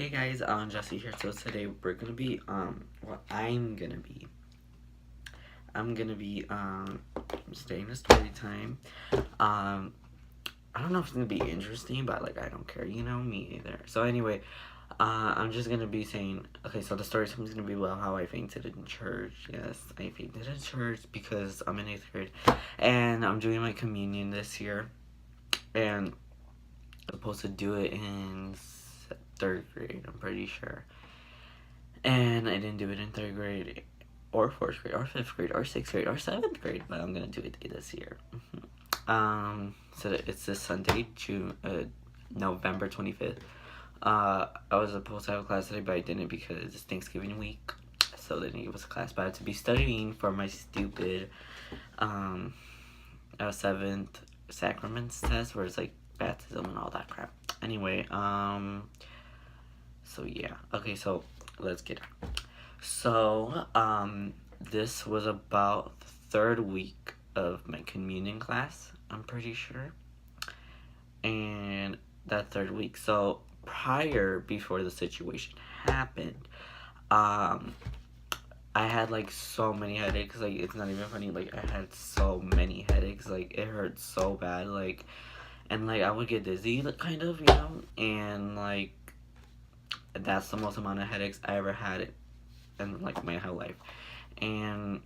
Hey guys, Jesse here. So today we're gonna be I'm gonna be staying in story time. Um I don't know if it's gonna be interesting, but like I don't care, me either. So anyway, I'm just gonna be saying, okay, so the story time is gonna be about how I fainted in church. Yes, I fainted in church because I'm in 8th grade and I'm doing my communion this year, and I'm supposed to do it in 3rd grade, I'm pretty sure. And I didn't do it in 3rd grade, or 4th grade, or 5th grade, or 6th grade, or 7th grade, but I'm gonna do it this year. So it's this Sunday, November 25th. I was supposed to have a class today, but I didn't because it's Thanksgiving week. So they didn't give us a class, but I had to be studying for my stupid, 7th sacraments test, where it's like baptism and all that crap. Anyway, so yeah. Okay, so let's get on. So, this was about the 3rd week of my communion class, I'm pretty sure. And that 3rd week, so before the situation happened, I had like so many headaches, like it's not even funny, like I had so many headaches, like it hurt so bad, like, and like I would get dizzy, like, kind of, and like that's the most amount of headaches I ever had in like my whole life. And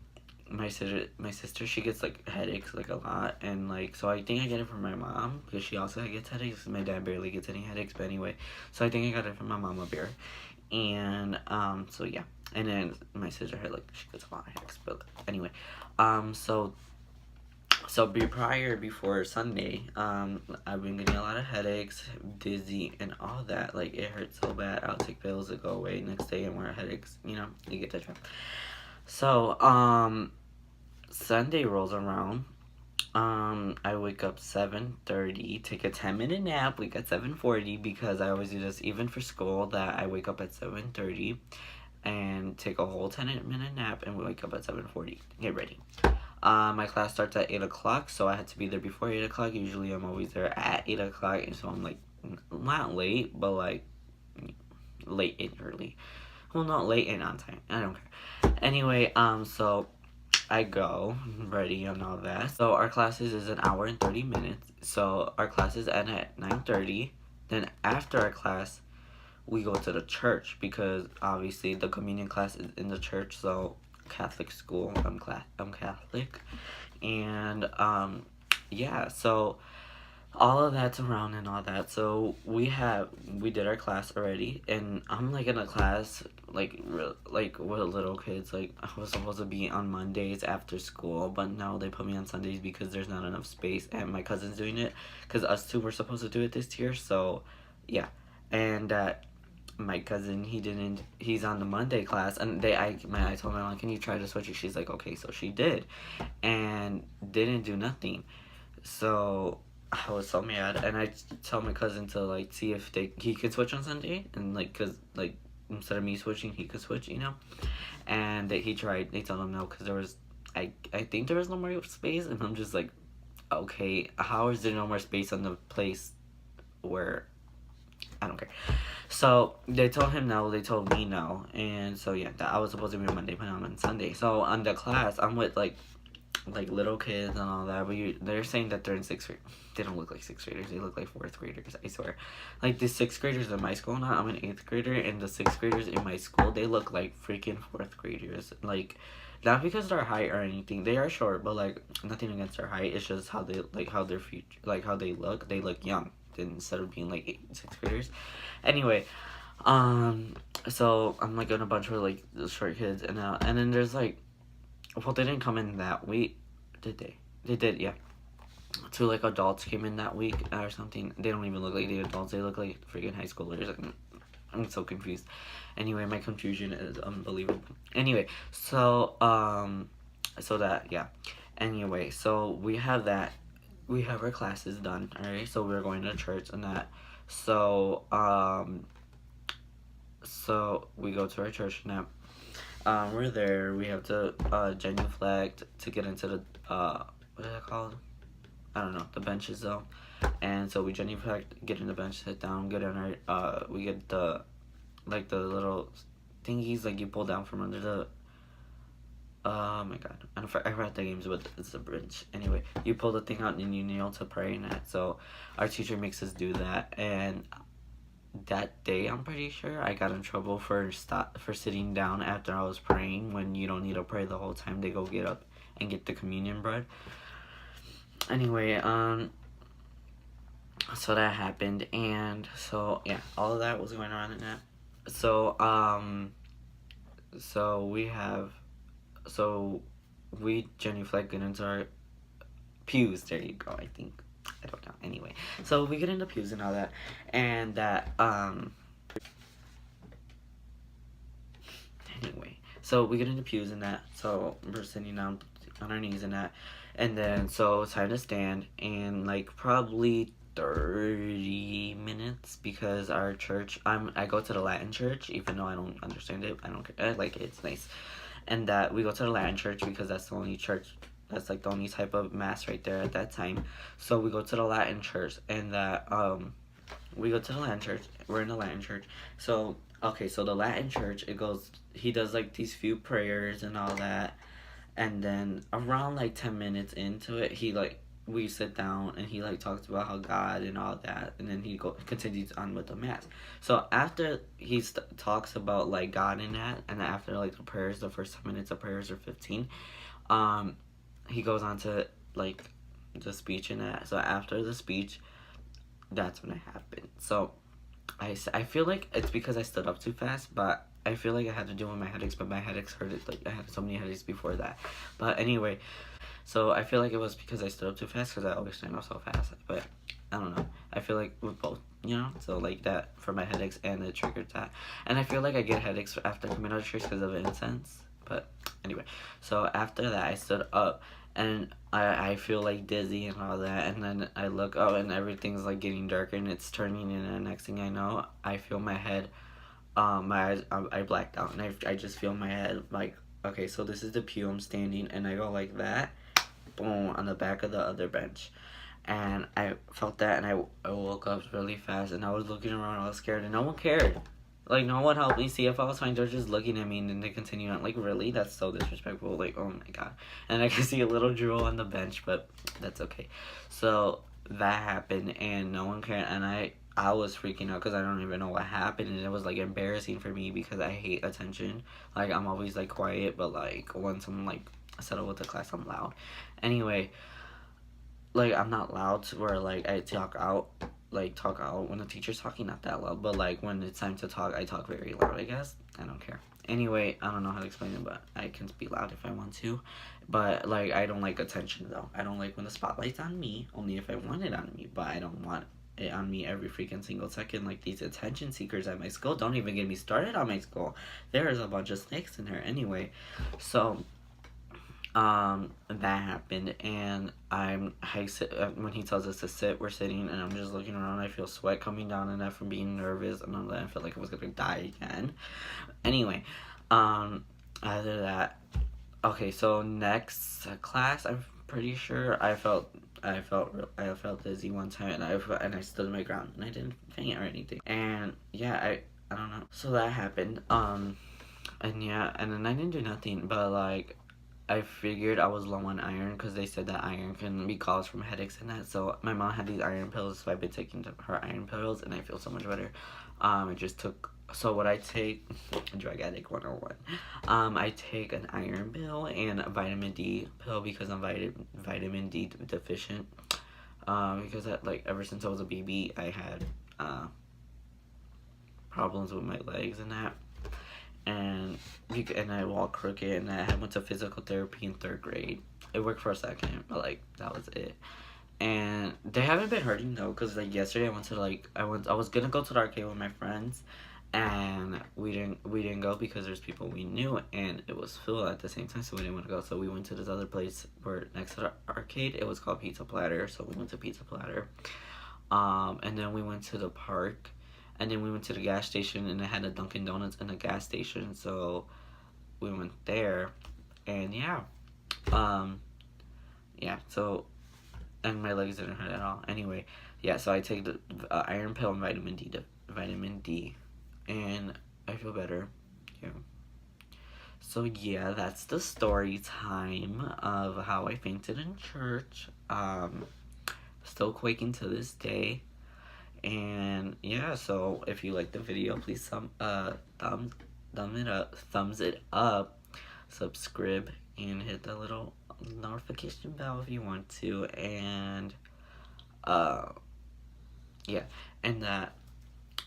my sister, she gets like headaches like a lot, and like, so I think I get it from my mom because she also gets headaches. My dad barely gets any headaches, but anyway, so I think I got it from my mama bear. And so yeah, and then my sister had like, she gets a lot of headaches, but anyway, so before Sunday, I've been getting a lot of headaches, dizzy, and all that. Like it hurts so bad. I'll take pills to go away next day, and more headaches. You get the drift. So Sunday rolls around. I wake up 7:30, take a 10-minute nap. Wake at 7:40 because I always do this even for school. That I wake up at 7:30 and take a whole 10-minute nap and wake up at 7:40. Get ready. My class starts at 8 o'clock, so I had to be there before 8 o'clock. Usually I'm always there at 8 o'clock, and so I'm like, not late, but like late and early. Well, not late and on time. I don't care. Anyway, so I go ready and all that. So our classes is an hour and 30 minutes. So our classes end at 9:30. Then after our class, we go to the church because obviously the communion class is in the church. So Catholic school. I'm Catholic, and yeah. So all of that's around and all that. So we did our class already, and I'm like in a class like with little kids. Like I was supposed to be on Mondays after school, but no, they put me on Sundays because there's not enough space, and my cousin's doing it because us two were supposed to do it this year. So yeah, and my cousin, he's on the Monday class, and I told my mom, can you try to switch it? She's like, okay. So she did, and didn't do nothing. So I was so mad, and I told my cousin to like see if he could switch on Sunday, and like, cause like instead of me switching, he could switch, and that he tried. They told him no because there was, I think there was no more space, and I'm just like, okay, how is there no more space on the place where I don't care. So they told him no, they told me no, and so yeah, that I was supposed to be on Monday, but I'm on Sunday. So on the class, I'm with like little kids and all that, but they're saying that they're in 6th grade. They don't look like 6th graders, they look like 4th graders, I swear. Like the 6th graders in my school now, I'm an 8th grader, and the 6th graders in my school, they look like freaking 4th graders. Like, not because they're height or anything, they are short, but like nothing against their height. It's just how they like how their future, like how they look young instead of being like 6th graders. Anyway, so I'm like in a bunch of like the short kids, and then there's like, well, they didn't come in that week, did they? They did, yeah. Two like adults came in that week or something. They don't even look like the adults. They look like freaking high schoolers. I'm so confused. Anyway, my confusion is unbelievable. Anyway, so that, yeah. Anyway, so we have that. We have our classes done. All right. So we're going to church and that. So so we go to our church now. We're there. We have to genuflect to get into the what is that called? I don't know, the benches though. And so we genuflect, get in the bench, sit down, get on our we get the like the little thingies like you pull down from under the. Oh my god, I forgot the games, but it's a bridge. Anyway, you pull the thing out and you kneel to pray in that. So our teacher makes us do that, and that day I'm pretty sure I got in trouble for sitting down after I was praying when you don't need to pray the whole time. They go get up and get the communion bread. Anyway, so that happened, and so yeah, all of that was going on in that. So so we genuflect get into our pews. There you go. I think, I don't know. Anyway, so we get into pews and all that, and that anyway, so we get into pews and that. So we're sitting down on our knees and that, and then so it's time to stand, and like probably 30 minutes because our church, I go to the Latin church even though I don't understand it. I don't care. I like it. It's nice. And that we go to the Latin church because that's the only church, that's like the only type of mass right there at that time. So we go to the Latin church, and that we go to the Latin church. We're in the Latin church. So okay, so the Latin church, it goes, he does like these few prayers and all that, and then around like 10 minutes into it, he like, we sit down and he like talks about how God and all that, and then he continues on with the mass. So after he talks about like God and that, and after like the prayers, the first 10 minutes of prayers are 15, he goes on to like the speech and that. So after the speech, that's when it happened. So I feel like it's because I stood up too fast, but I feel like I had to do with my headaches, but my headaches hurted. Like I had so many headaches before that. But anyway, so I feel like it was because I stood up too fast, because I always stand up so fast. But I don't know. I feel like with both, you know? So like that for my headaches, and it triggered that. And I feel like I get headaches after coming out of church because of incense. But anyway, so after that I stood up, and I feel like dizzy and all that, and then I look up and everything's like getting darker and it's turning, and the next thing I know, I feel my head, my eyes, I blacked out, and I just feel my head like, okay, so this is the pew I'm standing, and I go like that, boom, on the back of the other bench. And I felt that, and I woke up really fast, and I was looking around, I was scared, and no one cared. Like, no one helped me see if I was fine. They're just looking at me, and then they continue on. Like, really? That's so disrespectful. Like, oh my god. And I can see a little drool on the bench, but that's okay. So, that happened, and no one cared, and I was freaking out because I don't even know what happened, and it was, like, embarrassing for me because I hate attention. Like, I'm always, like, quiet, but, like, once I'm, like, settled with the class, I'm loud. Anyway, like, I'm not loud to where, like, I talk out when the teacher's talking, not that loud, but like when it's time to talk, I talk very loud, I guess. I don't care. Anyway, I don't know how to explain it, but I can be loud if I want to. But like, I don't like attention though. I don't like when the spotlight's on me, only if I want it on me, but I don't want it on me every freaking single second. Like these attention seekers at my school, don't even get me started on my school. There is a bunch of snakes in there anyway. So that happened, and I sit, when he tells us to sit, we're sitting, and I'm just looking around. I feel sweat coming down and that from being nervous, and all that. I felt like I was gonna die again. Anyway, after that, okay, so next class, I'm pretty sure I felt dizzy one time, and I stood my ground, and I didn't faint or anything. And yeah, I don't know. So that happened. And yeah, and then I didn't do nothing, but like, I figured I was low on iron because they said that iron can be caused from headaches and that. So my mom had these iron pills, so I've been taking her iron pills, and I feel so much better. I just took, so what I take, drug addict 101. I take an iron pill and a vitamin D pill because I'm vitamin D deficient. Because ever since I was a baby, I had problems with my legs and that. And I walk crooked, and I went to physical therapy in 3rd grade. It worked for a second, but like that was it. And they haven't been hurting though, cause like yesterday I was gonna go to the arcade with my friends, and we didn't go because there's people we knew, and it was full at the same time, so we didn't want to go. So we went to this other place where next to the arcade. It was called Pizza Platter, so we went to Pizza Platter. And then we went to the park. And then we went to the gas station, and it had a Dunkin' Donuts in the gas station, so we went there, and yeah, so, and my legs didn't hurt at all. Anyway, yeah, so I take the iron pill and vitamin D, and feel better. Yeah. So yeah, that's the story time of how I fainted in church. Still quaking to this day. And yeah, so if you like the video, please thumbs it up, subscribe, and hit the little notification bell if you want to. And uh yeah, and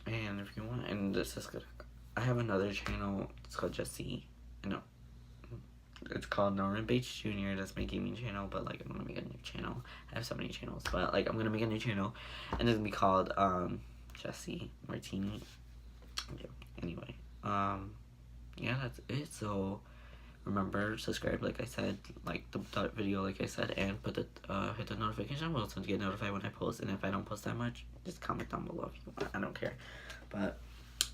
if you want, and this is good. I have another channel. It's called Jesse. No, it's called Norman Bates Jr. That's my gaming channel, but like I'm gonna make a new channel. I have so many channels, but like I'm gonna make a new channel, and it's gonna be called Jesse Martini. Yeah. Anyway, yeah, that's it. So remember, subscribe, like I said, like the video, like I said, and put the hit the notification bell to get notified when I post. And if I don't post that much, just comment down below if you want. I don't care. But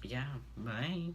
yeah, bye.